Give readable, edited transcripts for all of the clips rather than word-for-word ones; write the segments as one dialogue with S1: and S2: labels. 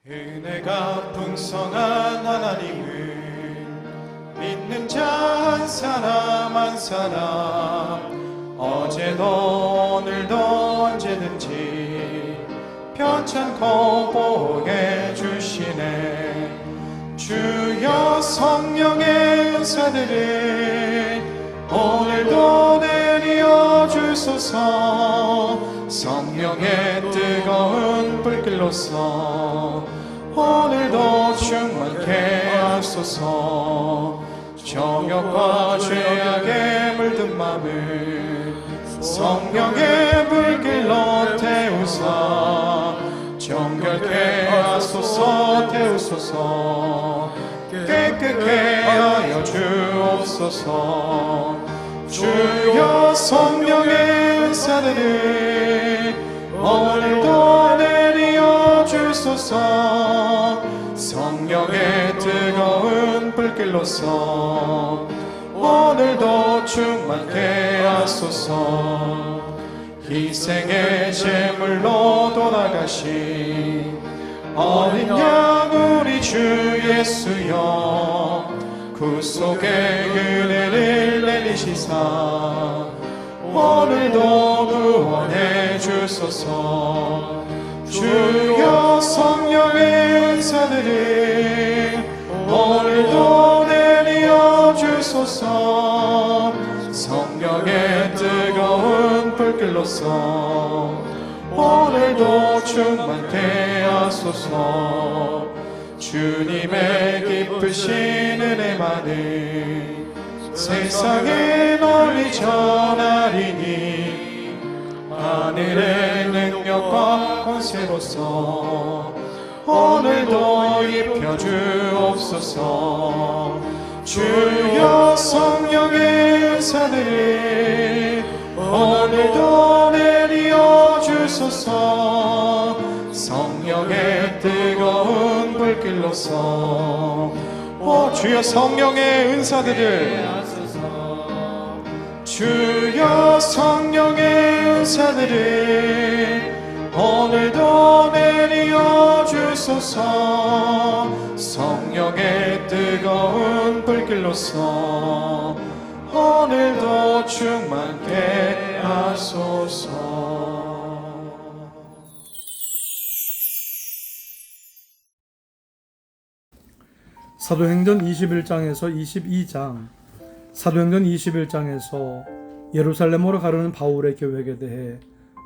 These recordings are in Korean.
S1: 은혜가 풍성한 하나님을 믿는 자 한 사람 한 사람 어제도 오늘도 언제든지 편찮고 보호해 주시네. 주여 성령의 은사들을 오늘도 내려 주소서. 성령의 뜨거운 불길로서 오늘도 충만케 하소서. 정욕과 죄악에 물든 맘을 성령의 불길로 태우사 정결케 하소서. 태우소서. 깨끗게 하여 주옵소서. 주여 성령의 은사들을 오늘도 내려 주소서. 성령의 뜨거운 불길로서 오늘도 충만케 하소서. 희생의 제물로 돌아가신 어린 양 우리 주 예수여, 구속의 은혜를 내리시사 오늘도 구원해 주소서. 주여 성령의 은사들을 오늘도 내려 주소서. 성령의 뜨거운 불길로서 오늘도 충만케 하소서. 주님의 기쁘신 은혜만을 세상에 널리 전하리니 하늘의 능력과 권세로서 오늘도 입혀주옵소서. 주여 성령의 은사들을 오늘도 내려 주소서. 성령의 뜨거운 불길로서 주여 성령의 은사들을 주여 성령의 은사들을 오늘도 내려 주소서. 성령의 뜨거운 불길로서 오늘도 충만케 하소서.
S2: 사도행전 21장에서 22장, 사도행전 21장에서 예루살렘으로 가려는 바울의 계획에 대해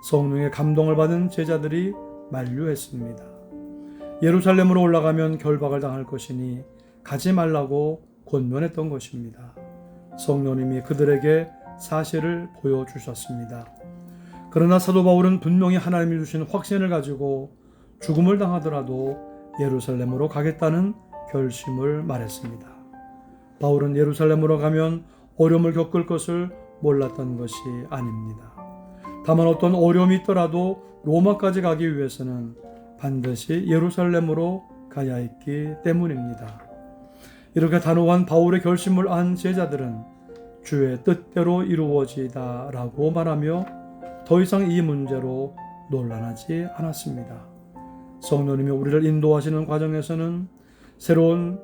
S2: 성령의 감동을 받은 제자들이 만류했습니다. 예루살렘으로 올라가면 결박을 당할 것이니 가지 말라고 권면했던 것입니다. 성령님이 그들에게 사실을 보여주셨습니다. 그러나 사도 바울은 분명히 하나님이 주신 확신을 가지고 죽음을 당하더라도 예루살렘으로 가겠다는 결심을 말했습니다. 바울은 예루살렘으로 가면 어려움을 겪을 것을 몰랐던 것이 아닙니다. 다만 어떤 어려움이 있더라도 로마까지 가기 위해서는 반드시 예루살렘으로 가야 했기 때문입니다. 이렇게 단호한 바울의 결심을 안 제자들은 주의 뜻대로 이루어지다 라고 말하며 더 이상 이 문제로 논란하지 않았습니다. 성령님이 우리를 인도하시는 과정에서는 새로운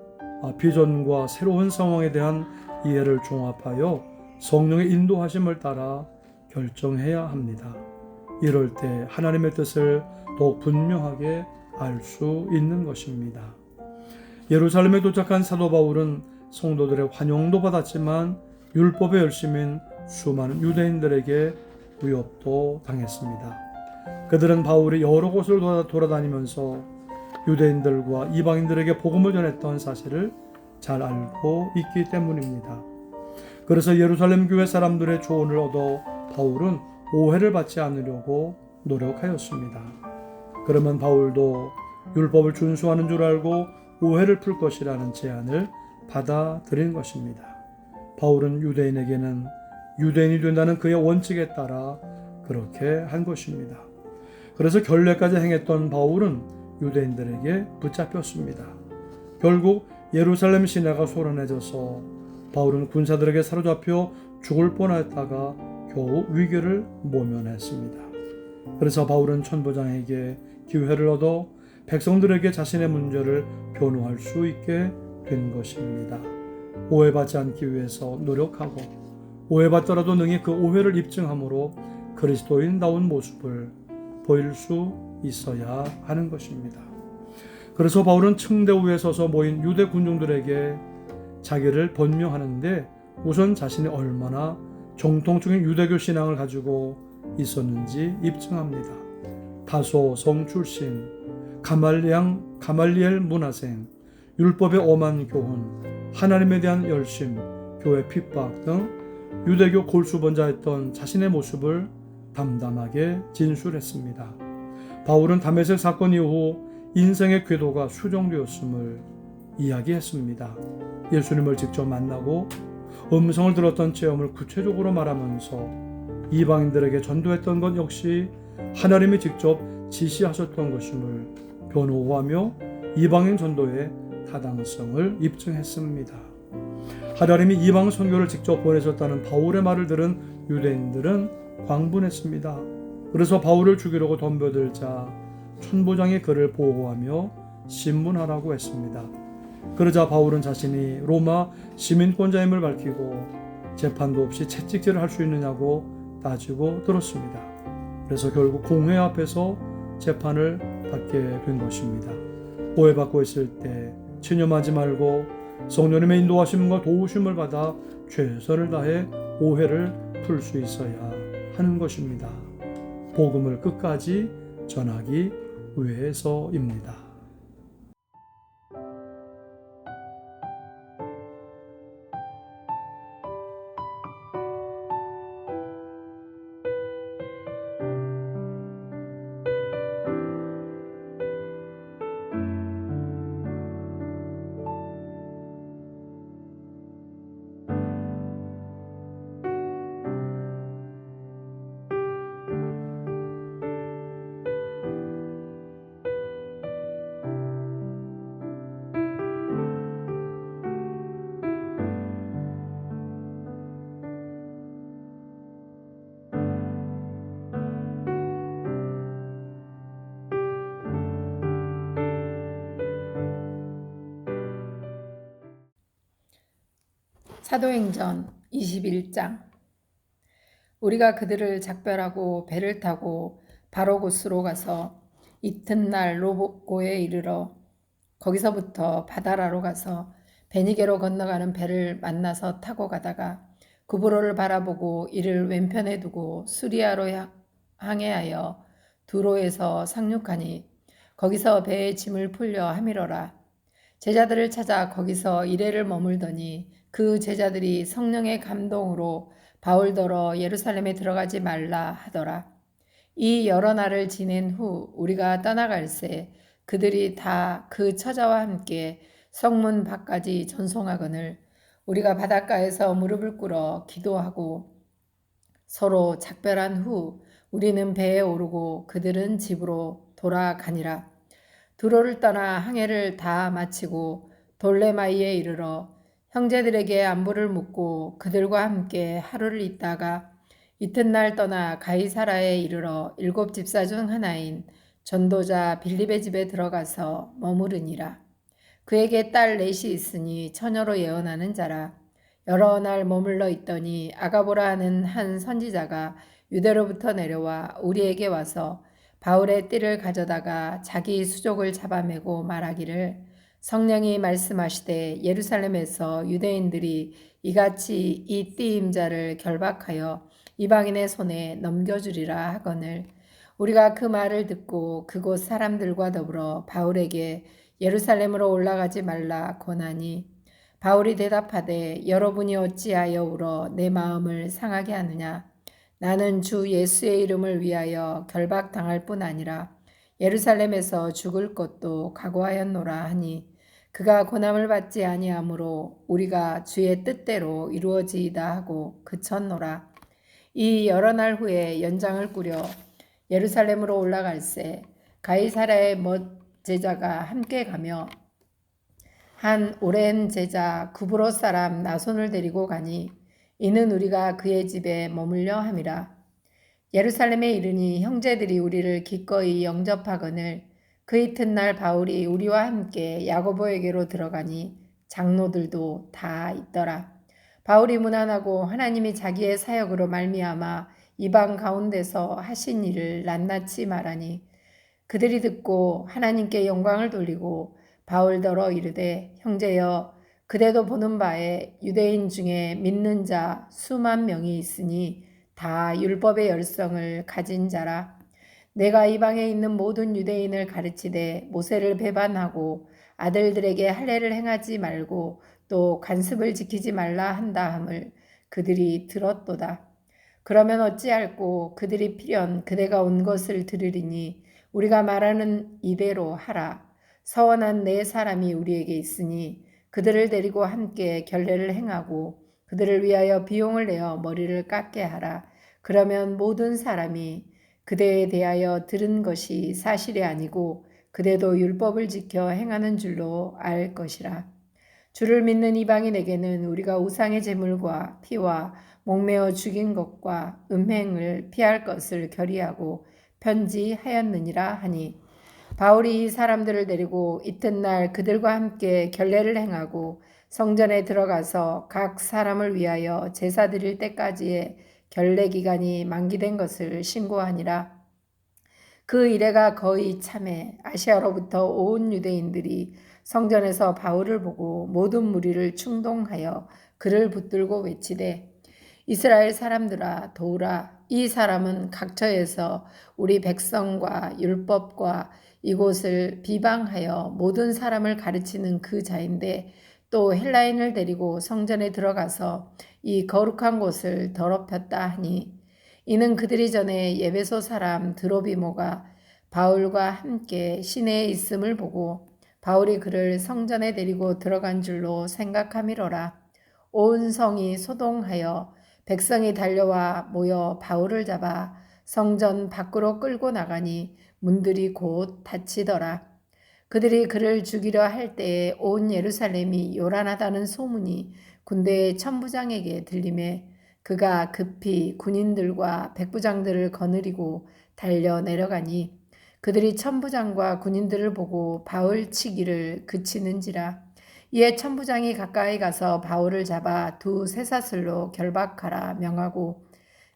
S2: 비전과 새로운 상황에 대한 이해를 종합하여 성령의 인도하심을 따라 결정해야 합니다. 이럴 때 하나님의 뜻을 더욱 분명하게 알 수 있는 것입니다. 예루살렘에 도착한 사도 바울은 성도들의 환영도 받았지만 율법의 열심인 수많은 유대인들에게 위협도 당했습니다. 그들은 바울이 여러 곳을 돌아다니면서 유대인들과 이방인들에게 복음을 전했던 사실을 잘 알고 있기 때문입니다. 그래서 예루살렘 교회 사람들의 조언을 얻어 바울은 오해를 받지 않으려고 노력하였습니다. 그러면 바울도 율법을 준수하는 줄 알고 오해를 풀 것이라는 제안을 받아들인 것입니다. 바울은 유대인에게는 유대인이 된다는 그의 원칙에 따라 그렇게 한 것입니다. 그래서 결례까지 행했던 바울은 유대인들에게 붙잡혔습니다. 결국 예루살렘 시내가 소란해져서 바울은 군사들에게 사로잡혀 죽을 뻔했다가 겨우 위기를 모면했습니다. 그래서 바울은 천부장에게 기회를 얻어 백성들에게 자신의 문제를 변호할 수 있게 된 것입니다. 오해받지 않기 위해서 노력하고 오해받더라도 능히 그 오해를 입증함으로 그리스도인다운 모습을 보일 수 있어야 하는 것입니다. 그래서 바울은 층대 위에 서서 모인 유대 군중들에게 자기를 번명하는데 우선 자신이 얼마나 정통적인 유대교 신앙을 가지고 있었는지 입증합니다. 다소 성 출신, 가말리엘 문화생, 율법의 엄한 교훈, 하나님에 대한 열심, 교회 핍박 등 유대교 골수번자였던 자신의 모습을 담담하게 진술했습니다. 바울은 다메섹 사건 이후 인생의 궤도가 수정되었음을 이야기했습니다. 예수님을 직접 만나고 음성을 들었던 체험을 구체적으로 말하면서 이방인들에게 전도했던 것 역시 하나님이 직접 지시하셨던 것임을 변호하며 이방인 전도의 타당성을 입증했습니다. 하나님이 이방 선교를 직접 보내셨다는 바울의 말을 들은 유대인들은 광분했습니다. 그래서 바울을 죽이려고 덤벼들자 천부장이 그를 보호하며 신문하라고 했습니다. 그러자 바울은 자신이 로마 시민권자임을 밝히고 재판도 없이 채찍질을 할 수 있느냐고 따지고 들었습니다. 그래서 결국 공회 앞에서 재판을 받게 된 것입니다. 오해받고 있을 때 체념하지 말고 성령님의 인도하심과 도우심을 받아 최선을 다해 오해를 풀 수 있어야 하는 것입니다. 복음을 끝까지 전하기 위해서입니다.
S3: 사도행전 21장. 우리가 그들을 작별하고 배를 타고 바로 곳으로 가서 이튿날 로고에 이르러 거기서부터 바다라로 가서 베니게로 건너가는 배를 만나서 타고 가다가 구브로를 바라보고 이를 왼편에 두고 수리아로 항해하여 두로에서 상륙하니 거기서 배의 짐을 풀려 하미러라. 제자들을 찾아 거기서 이레를 머물더니 그 제자들이 성령의 감동으로 바울더러 예루살렘에 들어가지 말라 하더라. 이 여러 날을 지낸 후 우리가 떠나갈새 그들이 다 그 처자와 함께 성문 밖까지 전송하거늘 우리가 바닷가에서 무릎을 꿇어 기도하고 서로 작별한 후 우리는 배에 오르고 그들은 집으로 돌아가니라. 두로를 떠나 항해를 다 마치고 돌레마이에 이르러 형제들에게 안부를 묻고 그들과 함께 하루를 있다가 이튿날 떠나 가이사라에 이르러 7 집사 중 하나인 전도자 빌립의 집에 들어가서 머무르니라. 그에게 딸 넷이 있으니 처녀로 예언하는 자라. 여러 날 머물러 있더니 아가보라 하는 한 선지자가 유대로부터 내려와 우리에게 와서 바울의 띠를 가져다가 자기 수족을 잡아매고 말하기를 성령이 말씀하시되 예루살렘에서 유대인들이 이같이 이 띠 임자를 결박하여 이방인의 손에 넘겨주리라 하거늘 우리가 그 말을 듣고 그곳 사람들과 더불어 바울에게 예루살렘으로 올라가지 말라 권하니 바울이 대답하되 여러분이 어찌하여 울어 내 마음을 상하게 하느냐. 나는 주 예수의 이름을 위하여 결박당할 뿐 아니라 예루살렘에서 죽을 것도 각오하였노라 하니 그가 고난을 받지 아니하므로 우리가 주의 뜻대로 이루어지이다 하고 그쳤노라. 이 여러 날 후에 연장을 꾸려 예루살렘으로 올라갈새 가이사라의 뭇 제자가 함께 가며 한 오랜 제자 구브로 사람 나손을 데리고 가니 이는 우리가 그의 집에 머물려 함이라. 예루살렘에 이르니 형제들이 우리를 기꺼이 영접하거늘 그 이튿날 바울이 우리와 함께 야고보에게로 들어가니 장로들도 다 있더라. 바울이 문안하고 하나님이 자기의 사역으로 말미암아 이방 가운데서 하신 일을 낱낱이 말하니 그들이 듣고 하나님께 영광을 돌리고 바울더러 이르되 형제여 그대도 보는 바에 유대인 중에 믿는 자 수만 명이 있으니 다 율법의 열성을 가진 자라. 내가 이방에 있는 모든 유대인을 가르치되 모세를 배반하고 아들들에게 할례를 행하지 말고 또 관습을 지키지 말라 한다 함을 그들이 들었도다. 그러면 어찌할꼬 그들이 필연 그대가 온 것을 들으리니 우리가 말하는 이대로 하라. 서원한 네 사람이 우리에게 있으니 그들을 데리고 함께 결례를 행하고 그들을 위하여 비용을 내어 머리를 깎게 하라. 그러면 모든 사람이 그대에 대하여 들은 것이 사실이 아니고 그대도 율법을 지켜 행하는 줄로 알 것이라. 주를 믿는 이방인에게는 우리가 우상의 제물과 피와 목매어 죽인 것과 음행을 피할 것을 결의하고 편지하였느니라 하니 바울이 이 사람들을 데리고 이튿날 그들과 함께 결례를 행하고 성전에 들어가서 각 사람을 위하여 제사 드릴 때까지의 결례 기간이 만기된 것을 신고하니라. 그 이래가 거의 참에 아시아로부터 온 유대인들이 성전에서 바울을 보고 모든 무리를 충동하여 그를 붙들고 외치되 이스라엘 사람들아 도우라. 이 사람은 각처에서 우리 백성과 율법과 이곳을 비방하여 모든 사람을 가르치는 그 자인데 또 헬라인을 데리고 성전에 들어가서 이 거룩한 곳을 더럽혔다 하니 이는 그들이 전에 예배소 사람 드로비모가 바울과 함께 시내에 있음을 보고 바울이 그를 성전에 데리고 들어간 줄로 생각함이로라. 온 성이 소동하여 백성이 달려와 모여 바울을 잡아 성전 밖으로 끌고 나가니 문들이 곧 닫히더라. 그들이 그를 죽이려 할 때에 온 예루살렘이 요란하다는 소문이 군대의 천부장에게 들리매 그가 급히 군인들과 백부장들을 거느리고 달려 내려가니 그들이 천부장과 군인들을 보고 바울 치기를 그치는지라. 이에 천부장이 가까이 가서 바울을 잡아 두 쇠사슬로 결박하라 명하고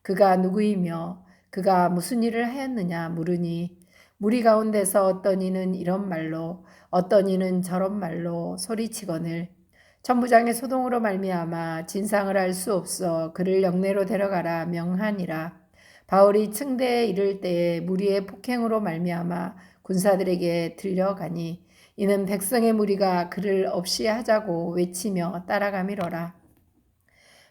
S3: 그가 누구이며 그가 무슨 일을 하였느냐 물으니 무리 가운데서 어떤 이는 이런 말로 어떤 이는 저런 말로 소리치거늘 천부장의 소동으로 말미암아 진상을 알 수 없어 그를 영내로 데려가라 명하니라. 바울이 층대에 이를 때에 무리의 폭행으로 말미암아 군사들에게 들려가니 이는 백성의 무리가 그를 없이 하자고 외치며 따라가미로라.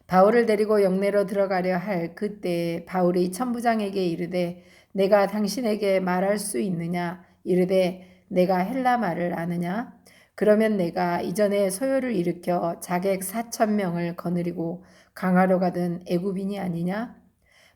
S3: 바울을 데리고 영내로 들어가려 할 그때에 바울이 천부장에게 이르되 내가 당신에게 말할 수 있느냐? 이르되 내가 헬라 말을 아느냐? 그러면 내가 이전에 소요를 일으켜 자객 4,000명을 거느리고 강하러 가던 애굽인이 아니냐?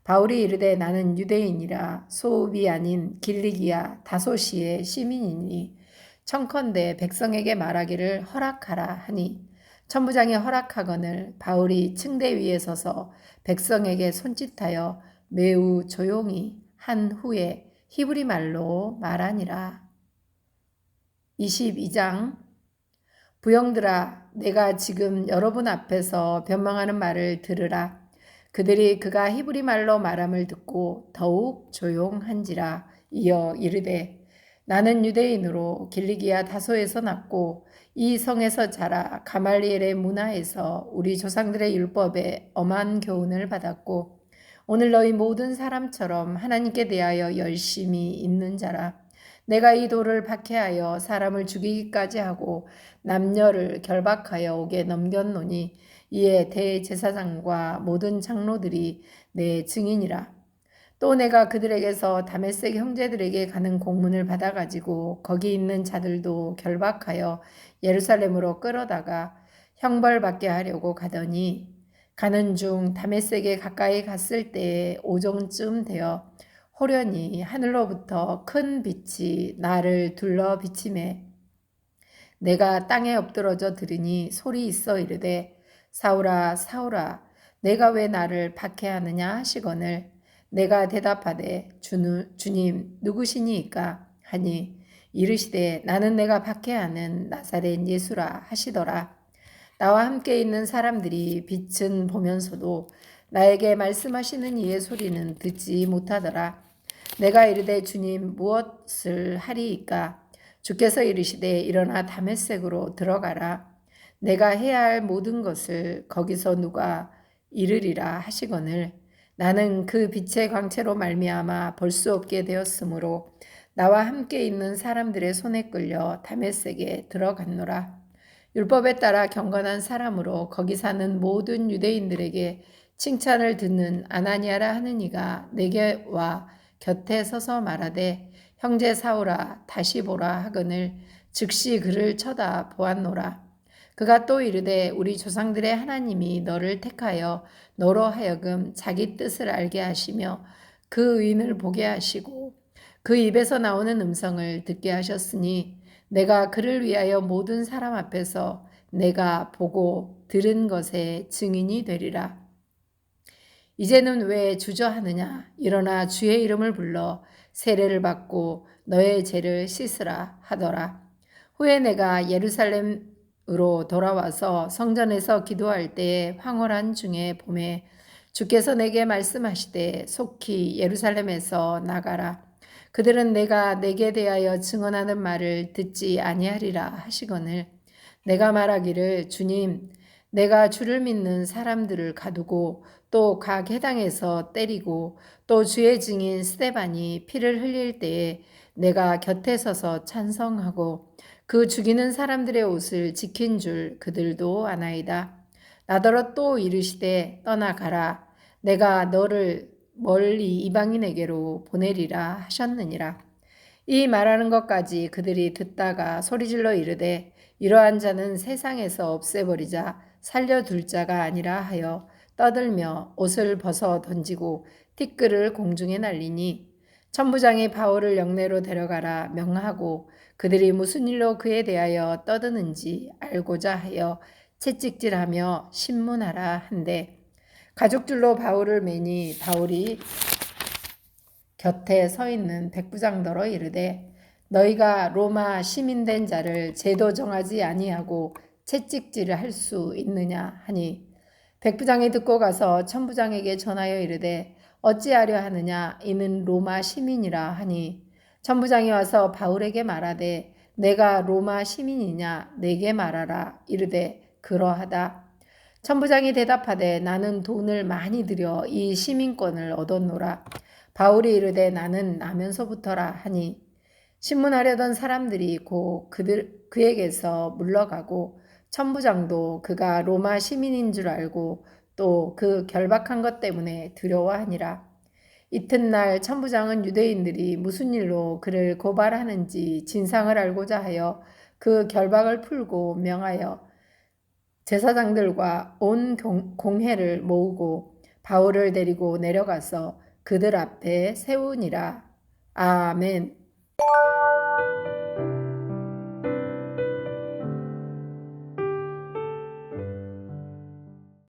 S3: 바울이 이르되 나는 유대인이라 소읍이 아닌 길리기아 다소시의 시민이니 청컨대 백성에게 말하기를 허락하라 하니 천부장이 허락하거늘 바울이 층대 위에 서서 백성에게 손짓하여 매우 조용히 한 후에 히브리 말로 말하니라. 22장 부형들아 내가 지금 여러분 앞에서 변명하는 말을 들으라. 그들이 그가 히브리 말로 말함을 듣고 더욱 조용한지라. 이어 이르되 나는 유대인으로 길리기아 다소에서 났고 이 성에서 자라 가말리엘의 문화에서 우리 조상들의 율법에 엄한 교훈을 받았고 오늘 너희 모든 사람처럼 하나님께 대하여 열심히 있는 자라. 내가 이 돌을 박해하여 사람을 죽이기까지 하고 남녀를 결박하여 옥에 넘겼노니 이에 대제사장과 모든 장로들이 내 증인이라. 또 내가 그들에게서 다메섹 형제들에게 가는 공문을 받아가지고 거기 있는 자들도 결박하여 예루살렘으로 끌어다가 형벌받게 하려고 가더니 가는 중 다메섹에 가까이 갔을 때에 오정쯤 되어 호련히 하늘로부터 큰 빛이 나를 둘러 비치매 내가 땅에 엎드러져 들으니 소리 있어 이르되 사울아 사울아 내가 왜 나를 박해하느냐 하시거늘 내가 대답하되 주님 누구시니이까 하니 이르시되 나는 내가 박해하는 나사렛 예수라 하시더라. 나와 함께 있는 사람들이 빛은 보면서도 나에게 말씀하시는 이의 소리는 듣지 못하더라. 내가 이르되 주님 무엇을 하리이까? 주께서 이르시되 일어나 다메섹으로 들어가라. 내가 해야 할 모든 것을 거기서 누가 이르리라 하시거늘 나는 그 빛의 광채로 말미암아 볼 수 없게 되었으므로 나와 함께 있는 사람들의 손에 끌려 다메섹에 들어갔노라. 율법에 따라 경건한 사람으로 거기 사는 모든 유대인들에게 칭찬을 듣는 아나니아라 하는 이가 내게 와 곁에 서서 말하되 형제 사울아 다시 보라 하거늘 즉시 그를 쳐다 보았노라. 그가 또 이르되 우리 조상들의 하나님이 너를 택하여 너로 하여금 자기 뜻을 알게 하시며 그 의인을 보게 하시고 그 입에서 나오는 음성을 듣게 하셨으니 내가 그를 위하여 모든 사람 앞에서 내가 보고 들은 것의 증인이 되리라. 이제는 왜 주저하느냐? 일어나 주의 이름을 불러 세례를 받고 너의 죄를 씻으라 하더라. 후에 내가 예루살렘으로 돌아와서 성전에서 기도할 때에 황홀한 중에 봄에 주께서 내게 말씀하시되 속히 예루살렘에서 나가라. 그들은 내가 내게 대하여 증언하는 말을 듣지 아니하리라 하시거늘 내가 말하기를 주님 내가 주를 믿는 사람들을 가두고 또 각 해당에서 때리고 또 주의 증인 스데반이 피를 흘릴 때에 내가 곁에 서서 찬성하고 그 죽이는 사람들의 옷을 지킨 줄 그들도 아나이다. 나더러 또 이르시되 떠나가라. 내가 너를 멀리 이방인에게로 보내리라 하셨느니라. 이 말하는 것까지 그들이 듣다가 소리질러 이르되 이러한 자는 세상에서 없애버리자 살려둘 자가 아니라 하여 떠들며 옷을 벗어 던지고 티끌을 공중에 날리니 천부장이 바울을 영내로 데려가라 명하고 그들이 무슨 일로 그에 대하여 떠드는지 알고자 하여 채찍질하며 신문하라 한데 가죽줄로 바울을 매니 바울이 곁에 서 있는 백부장더러 이르되 너희가 로마 시민된 자를 제도 정하지 아니하고 채찍질을 할 수 있느냐 하니 백부장이 듣고 가서 천부장에게 전하여 이르되 어찌하려 하느냐 이는 로마 시민이라 하니 천부장이 와서 바울에게 말하되 내가 로마 시민이냐 내게 말하라 이르되 그러하다. 천부장이 대답하되 나는 돈을 많이 들여 이 시민권을 얻었노라. 바울이 이르되 나는 나면서부터라 하니 신문하려던 사람들이 곧 그에게서 물러가고 천부장도 그가 로마 시민인 줄 알고 또 그 결박한 것 때문에 두려워하니라. 이튿날 천부장은 유대인들이 무슨 일로 그를 고발하는지 진상을 알고자 하여 그 결박을 풀고 명하여 제사장들과 온 공회를 모으고 바울을 데리고 내려가서 그들 앞에 세우니라. 아멘.